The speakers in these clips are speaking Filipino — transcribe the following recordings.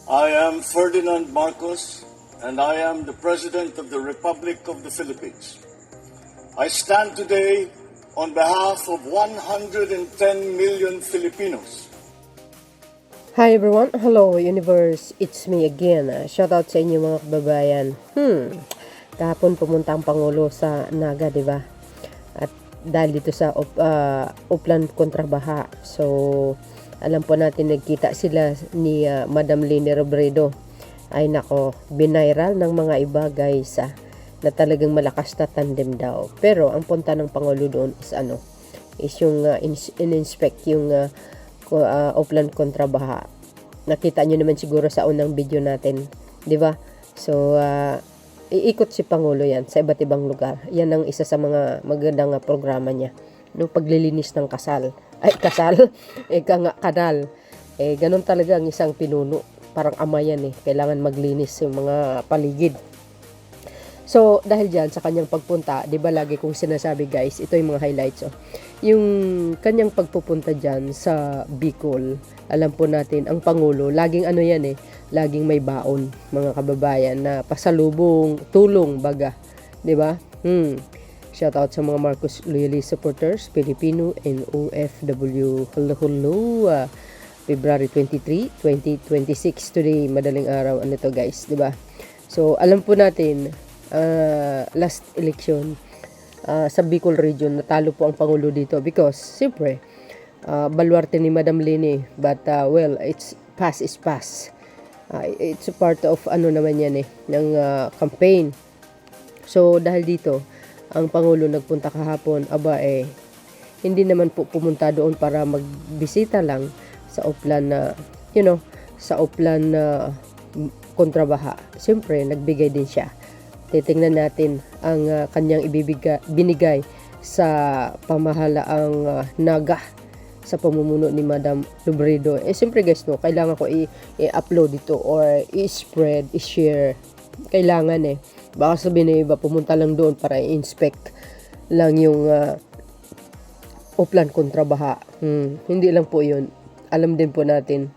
I am Ferdinand Marcos, and I am the President of the Republic of the Philippines. I stand today on behalf of 110 million Filipinos. Hi everyone, hello universe, it's me again. Shoutout sa inyo mga kababayan. Kahapon pumunta ang Pangulo sa Naga, di ba? At dahil dito sa Uplan kontra Baha. So, alam po natin nagkita sila ni Madam Leni Robredo. Ay nako, binairal ng mga iba guys na talagang malakas na tandem daw. Pero ang punta ng Pangulo doon is yung in-inspect yung Uplan kontra Baha. Nakita nyo naman siguro sa unang video natin, di ba? So, iikot si Pangulo yan sa iba't ibang lugar. Yan ang isa sa mga magandang programa niya. No, paglilinis ng kasal. Kanal. Ganun talaga ang isang pinuno. Parang ama yan Kailangan maglinis yung mga paligid. So, dahil dyan, sa kanyang pagpunta, di ba lagi kong sinasabi guys, ito yung mga highlights. Yung kanyang pagpupunta dyan sa Bicol, alam po natin, ang Pangulo, laging laging may baon, mga kababayan, na pasalubong, tulong, baga. Di ba? Shoutout sa mga Marcos Loyalist supporters, Filipino and OFW. Hello. February 23, 2026 today, madaling araw. Ano to guys, di ba? So, alam po natin, last election sa Bicol region, natalo po ang Pangulo dito because siyempre baluarte ni Madam Leni, but well, it's pass is pass. It's a part of naman yan ng campaign. So dahil dito ang Pangulo nagpunta kahapon, hindi naman po pumunta doon para magbisita lang sa Uplan na sa Uplan na kontra Baha. Siyempre nagbigay din siya. Titingnan natin ang kanyang binigay sa pamahalaang Naga sa pamumuno ni Madam Robredo. Siyempre guys, kailangan ko i-upload ito or i-spread, i-share. Kailangan Baka sabihin na iba, pumunta lang doon para i-inspect lang yung Uplan kontra Baha. Hindi lang po yun. Alam din po natin,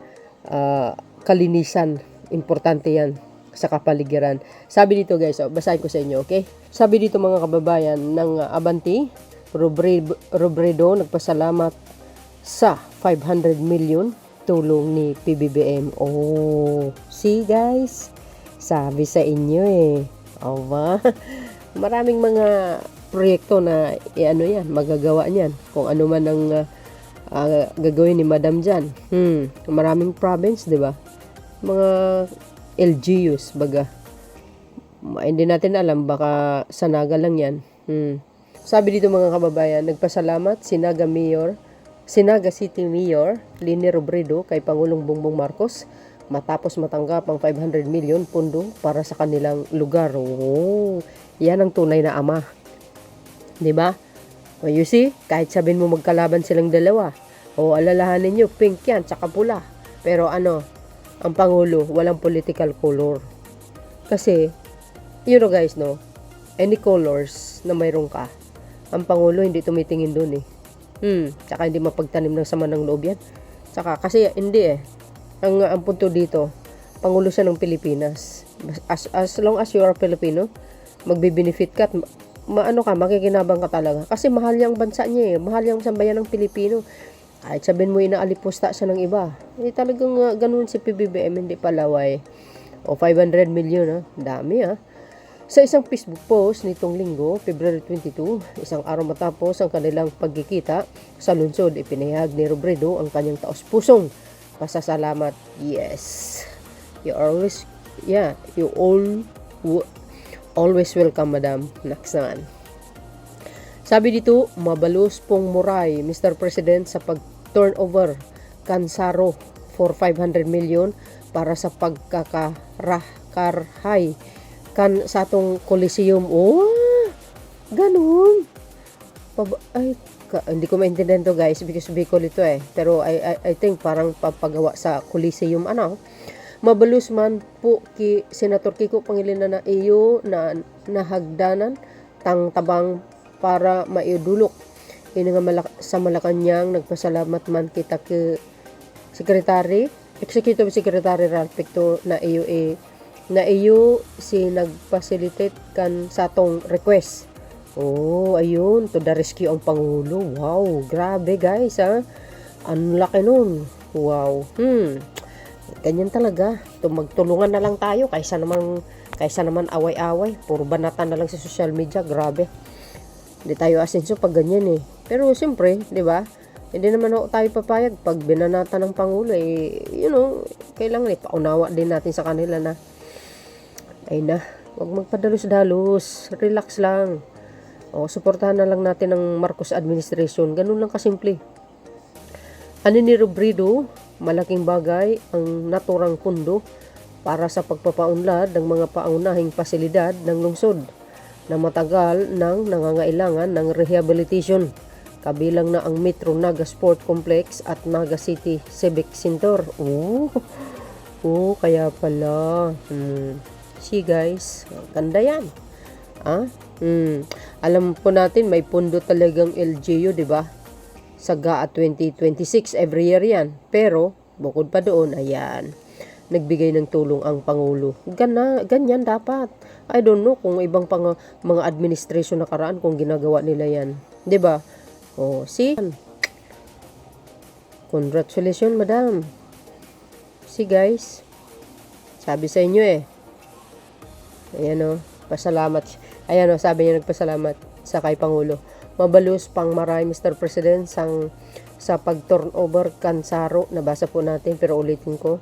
kalinisan, importante yan sa kapaligiran. Sabi dito guys, basahin ko sa inyo, okay? Sabi dito mga kababayan ng Abante, Robredo nagpasalamat sa 500 million tulong ni PBBM. See guys, sabi sa inyo maraming mga proyekto na magagawa niyan. Kung ano man ang gagawin ni Madam dyan. Maraming province, di ba? Mga LGUs, baga. Hindi natin alam, baka sa Naga lang yan. Sabi dito mga kababayan, nagpasalamat si Naga City Mayor Leni Robredo kay Pangulong Bongbong Marcos matapos matanggap ang 500 million pondo para sa kanilang lugar. Yan ang tunay na ama. Diba? You see, kahit sabihin mo magkalaban silang dalawa, alalahanin nyo, pink yan, tsaka pula. Pero ang Pangulo, walang political color. Kasi, guys, any colors na mayroon ka, ang Pangulo hindi tumitingin doon Tsaka hindi mapagtanim ng sama ng loob yan. Tsaka, kasi hindi ang punto dito, Pangulo siya ng Pilipinas. As long as you are Filipino, magbe-benefit ka at makikinabang ka talaga. Kasi mahal yung bansa niya mahal yung sambayan ng Pilipino. Kahit sabihin mo inaalipusta siya ng iba. Talagang ganun si PBBM, hindi palaway. 500 million dami Sa isang Facebook post nitong linggo, February 22, isang araw matapos ang kanilang pagkikita sa lungsod, ipinahayag ni Robredo ang kanyang taos-pusong pasasalamat. Yes. You always welcome, Madam. Next naman. Sabi dito, mabalos pong muray, Mr. President, sa pag-turnover Kansaro for 500 million para sa pagkakakarhay sa atong Coliseum. Ganun. Hindi ko maintindihan to guys because Bicol ito Pero I think parang papagawa sa Coliseum. Mabalos man po ki Senator Kiko Pangilinan na iyo na nahagdanan tang tabang para maidulok. Ini nga sa Malacanang nagpasalamat man kita ke Secretary Executive Secretary Ralph Picto na iyo si nag-facilitate kan sa atong request. Oh, ayun, to the rescue ang Pangulo. Wow, grabe guys, ha? Ang laki nun. Wow. Ganyan talaga. Magtulungan na lang tayo kaysa naman away-away. Puro banatan na lang sa social media. Grabe. Hindi tayo asenso pag ganyan eh. Pero siyempre, di ba? Hindi naman tayo papayag pag binanatan ng Pangulo eh, kailangan paunawa din natin sa kanila na wag magpadalos-dalos. Relax lang. O, suportahan na lang natin ang Marcos administration. Ganun lang kasimple. Ni Robredo, malaking bagay ang naturang pundo para sa pagpapaunlad ng mga paunahing pasilidad ng lungsod na matagal nang nangangailangan ng rehabilitation. Kabilang na ang Metro Naga Sport Complex at Naga City Civic Center. Kaya pala. See guys, ganda yan. Alam po natin may pundo talagang LGU, di ba? Sa GAA 2026 every year yan. Pero bukod pa doon, ayan, nagbigay ng tulong ang Pangulo. Ganyan dapat. I don't know kung ibang mga administration nakaraan kung ginagawa nila yan. 'Di ba? Oh, see? Congratulations, madam. See guys. Sabi sa inyo eh. Ayan pasalamat. Ayan sabi niya nagpasalamat sa kay Pangulo. Mabalus pang maray Mr. President sa pag-turnover kansaro. Nabasa po natin pero ulitin ko.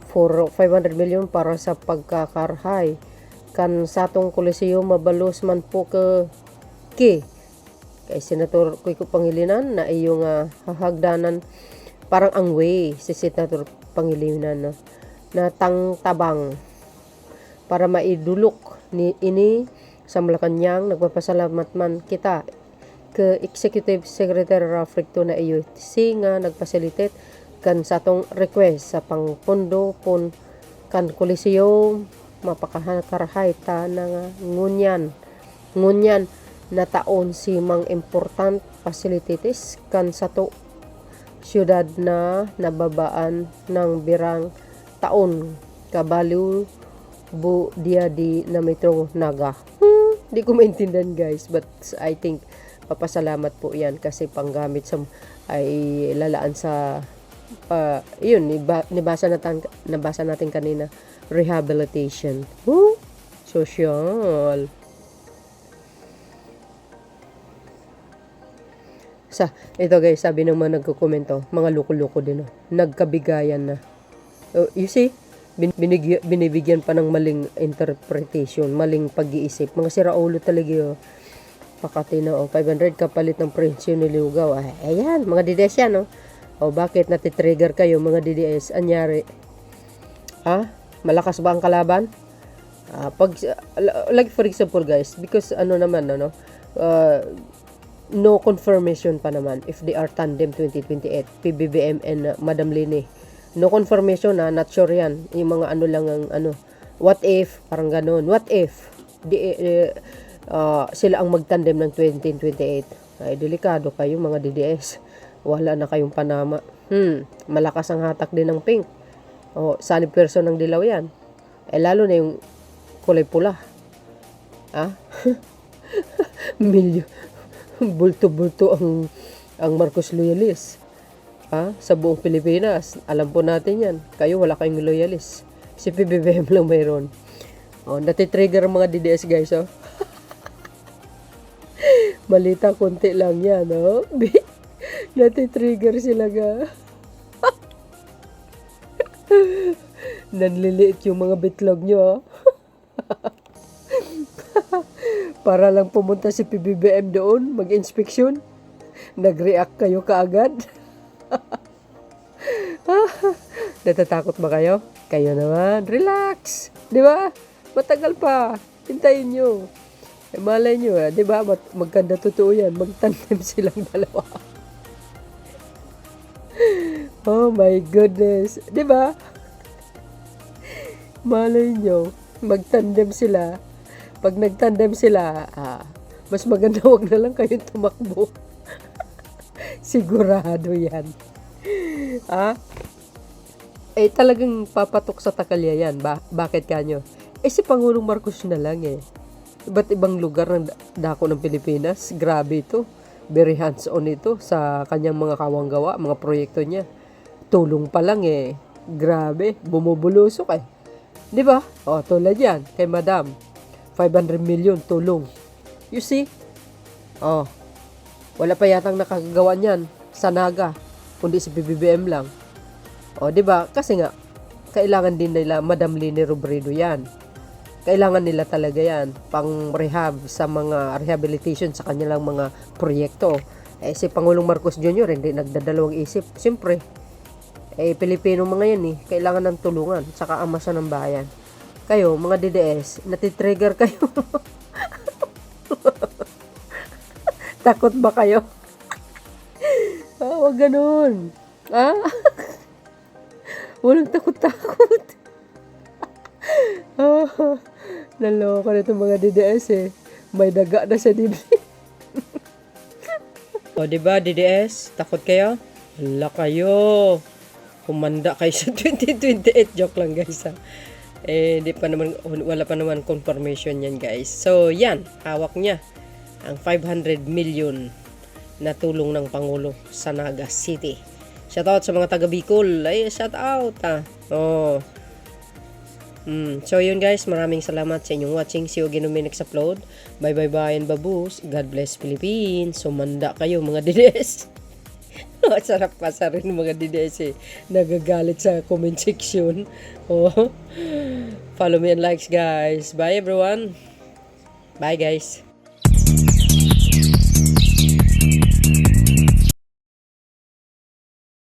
For 500 million para sa pagkakarhay. Kan satong Coliseo mabalus man po kay Senator Kiko Pangilinan na iyong hahagdanan parang ang way si Senator Pangilinan na tangtabang para maidulok ini sa Malacanang. Nagpapasalamat man kita ke Executive Secretary Ralph Picto na iyo nga nagfacilitate kan sa atong request sa pangpondo pon kan Coliseo mapakakarhay ta nga ngunyan na taon si mang important facilities kan sa to syudad na nababaan ng birang taon kabaliw dia di na Metro Naga. Di ko maintindihan guys, but I think papasalamat po yan kasi panggamit ay lalaan sa nabasa natin kanina, rehabilitation. Social. Ito guys, sabi ng mga nagko-komento, mga loko-loko din nagkabigayan na. You see? Binibigyan pa ng maling interpretation, maling pag-iisip. Mga siraulo talaga Pakati na 500 kapalit ng prensyo ni Lugaw. Ayan, mga DDS yan bakit natitrigger kayo mga DDS? Anyari? Malakas ba ang kalaban? Like for example guys, because no confirmation pa naman if they are tandem 2028, PBBM and Madam Lini. No confirmation not sure yan. Yung mga lang ang what if, parang ganun. What if sila ang magtandem ng 2028? Ay, delikado kayo mga DDS. Wala na kayong panama. Malakas ang hatak din ng pink. Sunny person ng dilaw yan. Lalo na yung kulay pula. Milyo. Bulto-bulto ang Marcos loyalist. Sa buong Pilipinas. Alam po natin yan. Kayo wala kayong loyalist. Si PBBM lang mayroon. Natitrigger ang mga DDS guys. Malita konti lang yan. Natitrigger sila ga. Nanliliit yung mga bitlog nyo. Para lang pumunta si PBBM doon, mag-inspeksyon. Nag-react kayo kaagad. Natatakot ba kayo? Kayo naman, relax. Di ba? Matagal pa. Hintayin nyo. Malay nyo, di ba? Magkanda totoo yan. Magtandem silang dalawa. Oh my goodness. Di ba? Malay nyo, magtandem sila. Pag nagtandem sila, mas maganda wag na lang kayong tumakbo. Sigurado yan. talagang papatok sa takalya yan. Bakit kanyo? Si Pangulong Marcos na lang Iba't ibang lugar ng dako ng Pilipinas. Grabe ito. Very hands-on ito sa kanyang mga kawanggawa, mga proyekto niya. Tulong pa lang Grabe, bumubulusok Di ba? Tulad yan, kay Madam. 500 million tulong. You see? Wala pa yatang nakakagawa niyan sa Naga, kundi si PBBM lang. Di ba? Kasi nga, kailangan din nila Madam Leni Robredo yan. Kailangan nila talaga yan pang rehab sa mga rehabilitation sa kanilang mga proyekto. Si Pangulong Marcos Jr. hindi nagdadalawang isip. Siyempre, Pilipino mga yan kailangan ng tulungan, saka amasa ng bayan. Kayo, mga DDS, natitrigger kayo. Takot ba kayo? Wag ganun. Walang takot-takot. Naloka na itong mga DDS May daga na sa dibdib. Diba DDS? Takot kayo? Wala kayo. Kumanda kayo sa 2028. Joke lang guys wala pa naman confirmation yan guys. So yan, hawak niya ang 500 million na tulong ng Pangulo sa Naga City. Shout out sa mga taga Bicol. Shout out So yun guys, maraming salamat sa inyong watching. See you again on my next upload. Bye bye bye and babus. God bless Philippines. Sumanda kayo mga DDS. Sarap pa sa rin mga DDS nagagalit sa comment section. Follow me and likes guys. Bye everyone. Bye guys.